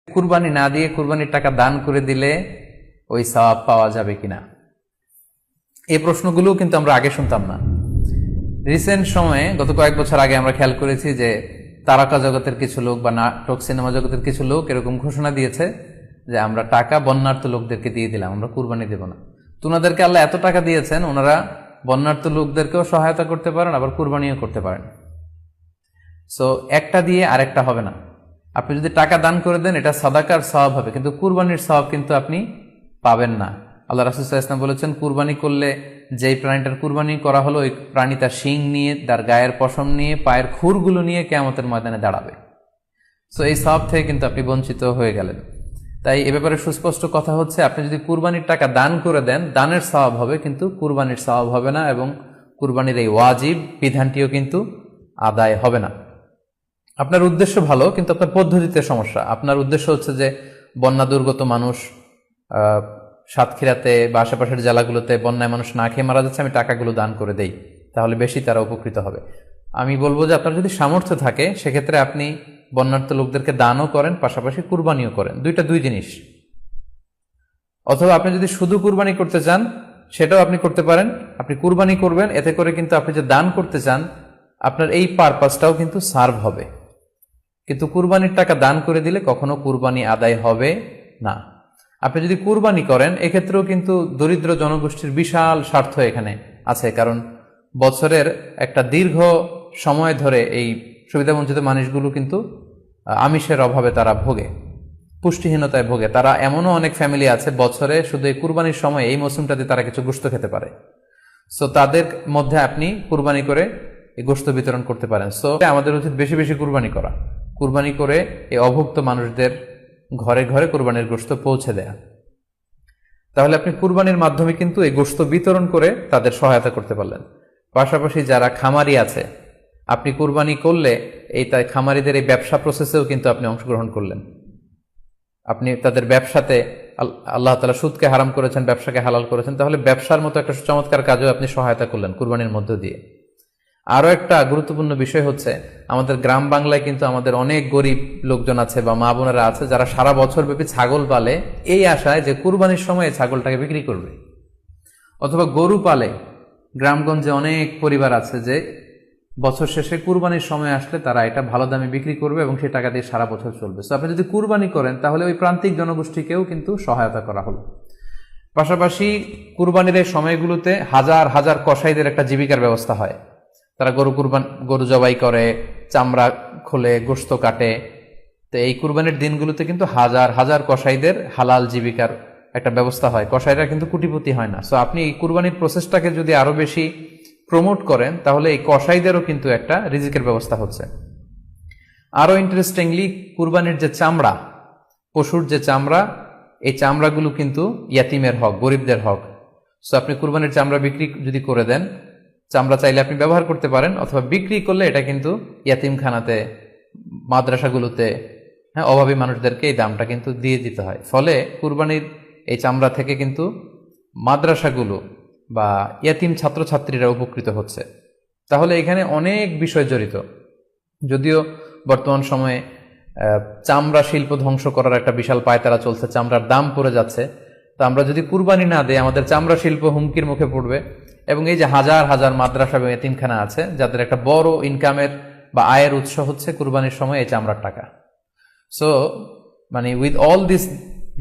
কুরবানি না দিয়ে কুরবানির টাকা দান করে দিলে ওই সওয়াব পাওয়া যাবে কিনা, এই প্রশ্নগুলো কিন্তু আমরা আগে শুনতাম না। রিসেন্ট সময়ে গত কয়েক বছর আগে আমরা খেয়াল করেছি যে তারকা জগতের কিছু লোক বা নাটক সিনেমা জগতের কিছু লোক এরকম ঘোষণা দিয়েছে যে আমরা টাকা বন্যার্থ লোকদেরকে দিয়ে দিলাম, আমরা কুরবানি দেব না। তো ওনাদেরকে আল্লাহ এত টাকা দিয়েছেন, ওনারা বন্যার্থ লোকদেরকেও সহায়তা করতে পারেন, আবার কুরবানিও করতে পারেন। সো একটা দিয়ে আরেকটা হবে না। আপনি যদি টাকা দান করে দেন এটা সাদাকার সওয়াব হবে, কিন্তু কুরবানির সওয়াব কিন্তু আপনি পাবেন না। আল্লাহ রাসূল সাল্লাল্লাহু আলাইহি ওয়াসাল্লাম বলেছেন, কুরবানি করলে যেই প্রাণীটার কুরবানি করা হলো ওই প্রাণী তার শিং নিয়ে, তার গায়ের পশম নিয়ে, পায়ের খুরগুলো নিয়ে কিয়ামতের ময়দানে দাঁড়াবে। সো এই সওয়াব থেকে কিন্তু আপনি বঞ্চিত হয়ে গেলেন। তাই এ ব্যাপারে সুস্পষ্ট কথা হচ্ছে, আপনি যদি কুরবানির টাকা দান করে দেন, দানের সওয়াব হবে, কিন্তু কুরবানির সওয়াব হবে না, এবং কুরবানির এই ওয়াজিব বিধানটিও কিন্তু আদায় হবে না। আপনার উদ্দেশ্য ভালো, কিন্তু আপনার পদ্ধতিতে সমস্যা। আপনার উদ্দেশ্য হচ্ছে যে বন্যা দুর্গত মানুষ, সাতক্ষীরাতে বা আশেপাশের জেলাগুলোতে বন্যায় মানুষ না খেয়ে মারা যাচ্ছে, আমি টাকাগুলো দান করে দেই, তাহলে বেশি তারা উপকৃত হবে। আমি বলবো যে আপনার যদি সামর্থ্য থাকে সেক্ষেত্রে আপনি বন্যার্থ লোকদেরকে দানও করেন, পাশাপাশি কুরবানিও করেন, দুইটা দুই জিনিস। অথবা আপনি যদি শুধু কুরবানি করতে চান সেটাও আপনি করতে পারেন, আপনি কুরবানি করবেন, এতে করে কিন্তু আপনি যে দান করতে চান আপনার এই পারপাসটাও কিন্তু সার্ভ হবে। কিন্তু কুরবানির টাকা দান করে দিলে কখনো কুরবানি আদায় হবে না। আপনি যদি কুরবানি করেন এক্ষেত্রেও কিন্তু দরিদ্র জনগোষ্ঠীর বিশাল স্বার্থ এখানে আছে, কারণ বছরের একটা দীর্ঘ সময় ধরে এই সুবিধাবঞ্চিত মানুষগুলো কিন্তু আমিষের অভাবে তারা ভোগে, পুষ্টিহীনতায় ভোগে। তারা এমনও অনেক ফ্যামিলি আছে বছরে শুধু এই কুরবানির সময় এই মৌসুমটাতে তারা কিছু গোশত খেতে পারে। সো তাদের মধ্যে আপনি কুরবানি করে এই গোশত বিতরণ করতে পারেন। সো আমাদের উচিত বেশি বেশি কুরবানি করা, কুরবানি করে এই অভুক্ত মানুষদের ঘরে ঘরে কুরবানির গোশত পৌঁছে দেয়া। তাহলে আপনি কুরবানির মাধ্যমে কিন্তু এই গোশত বিতরণ করে তাদের সহায়তা করতে পারলেন। পাশাপাশি যারা খামারি আছে, আপনি কুরবানি করলে এই তাই খামারিদের এই ব্যবসা প্রসেসেও কিন্তু আপনি অংশগ্রহণ করলেন। আপনি তাদের ব্যবসাতে, আল্লাহ তাআলা সুদকে হারাম করেছেন, ব্যবসাকে হালাল করেছেন, তাহলে ব্যবসার মতো একটা চমৎকার কাজেও আপনি সহায়তা করলেন কুরবানির মধ্য দিয়ে। আরো একটা গুরুত্বপূর্ণ বিষয় হচ্ছে, আমাদের গ্রাম বাংলায় কিন্তু আমাদের অনেক গরিব লোকজন আছে বা মা বোনেরা আছে যারা সারা বছর ব্যাপী ছাগল পালে এই আশায় যে কুরবানির সময় ছাগলটাকে বিক্রি করবে, অথবা গরু পালে। গ্রামগঞ্জে অনেক পরিবার আছে যে বছর শেষে কুরবানির সময় আসলে তারা এটা ভালো দামে বিক্রি করবে এবং সেই টাকা দিয়ে সারা বছর চলবে। তো আপনি যদি কুরবানি করেন তাহলে ওই প্রান্তিক জনগোষ্ঠীকেও কিন্তু সহায়তা করা হলো। পাশাপাশি কুরবানির এই সময়গুলোতে হাজার হাজার কসাইদের একটা জীবিকার ব্যবস্থা হয়। তারা গরু জবাই করে, চামড়া খোলে, গোশত কাটে। তো এই কুরবানির দিনগুলোতে কিন্তু হাজার হাজার কসাইদের হালাল জীবিকার একটা ব্যবস্থা হয়। কসাইরা কিন্তু কোটিপতি হয় না। সো আপনি এই কুরবানির প্রসেসটাকে যদি আরো বেশি প্রমোট করেন তাহলে এই কসাইদেরও কিন্তু একটা রিজিকের ব্যবস্থা হচ্ছে। আরো ইন্টারেস্টিংলি, কুরবানির যে চামড়া, পশুর যে চামড়া, এই চামড়াগুলো কিন্তু ইয়াতিমের হক, গরিবদের হক। সো আপনি কুরবানির চামড়া বিক্রি যদি করে দেন, চামড়া চাইলে আপনি ব্যবহার করতে পারেন, অথবা বিক্রি করলে এটা কিন্তু ইয়াতিমখানাতে, মাদ্রাসাগুলোতে, অভাবী মানুষদেরকে এই দামটা কিন্তু দিয়ে দিতে হয়। ফলে কুরবানির এই চামড়া থেকে কিন্তু মাদ্রাসাগুলো বা ইয়াতিম ছাত্রছাত্রীরা উপকৃত হচ্ছে। তাহলে এখানে অনেক বিষয় জড়িত। যদিও বর্তমান সময়ে চামড়া শিল্প ধ্বংস করার একটা বিশাল পায়তারা চলছে, চামড়ার দাম পড়ে যাচ্ছে। তো আমরা যদি কুরবানি না দেই আমাদের চামড়া শিল্প হুমকির মুখে পড়বে। এবং এই যে হাজার হাজার মাদ্রাসা এবং এতিমখানা আছে যাদের একটা বড় ইনকামের বা আয়ের উৎস হচ্ছে কুরবানির সময় এই চামড়ার টাকা। সো মানে with all this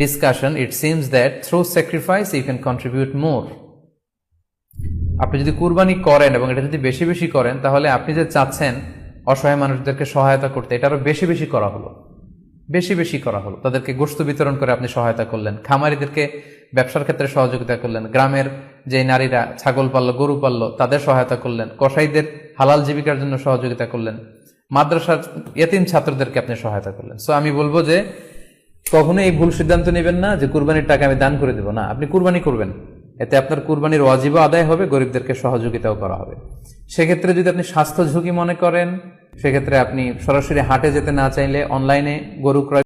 discussion it seems that through sacrifice you can contribute more. আপনি যদি কুরবানি করেন এবং এটা যদি বেশি বেশি করেন তাহলে আপনি যে চাচ্ছেন অসহায় মানুষদেরকে সহায়তা করতে, এটা আরো বেশি বেশি করা হলো, বেশি বেশি করা হলো। তাদেরকে গোশত বিতরণ করে আপনি সহায়তা করলেন, খামারিদেরকে ব্যবসার ক্ষেত্রে সহযোগিতা করলেন, গ্রামের যে নারীরা ছাগল পাললো, গরু পাললো তাদের সহায়তা করলেন, কসাইদের হালাল জীবিকার জন্য সহযোগিতা করলেন, মাদ্রাসার ইয়াতিম ছাত্রদেরকে আপনি সহায়তা করলেন। সো আমি বলবো যে কখনো এই ভুল সিদ্ধান্ত নেবেন না যে কুরবানির টাকা আমি দান করে দেব। না, আপনি কুরবানি করবেন, এতে আপনার কুরবানির ওয়াজিবও আদায় হবে, গরিবদেরকে সহযোগিতাও করা হবে। সেক্ষেত্রে যদি আপনি স্বাস্থ্য ঝুঁকি মনে করেন, সেক্ষেত্রে আপনি সরাসরি হাটে যেতে না চাইলে অনলাইনে গরু ক্রয়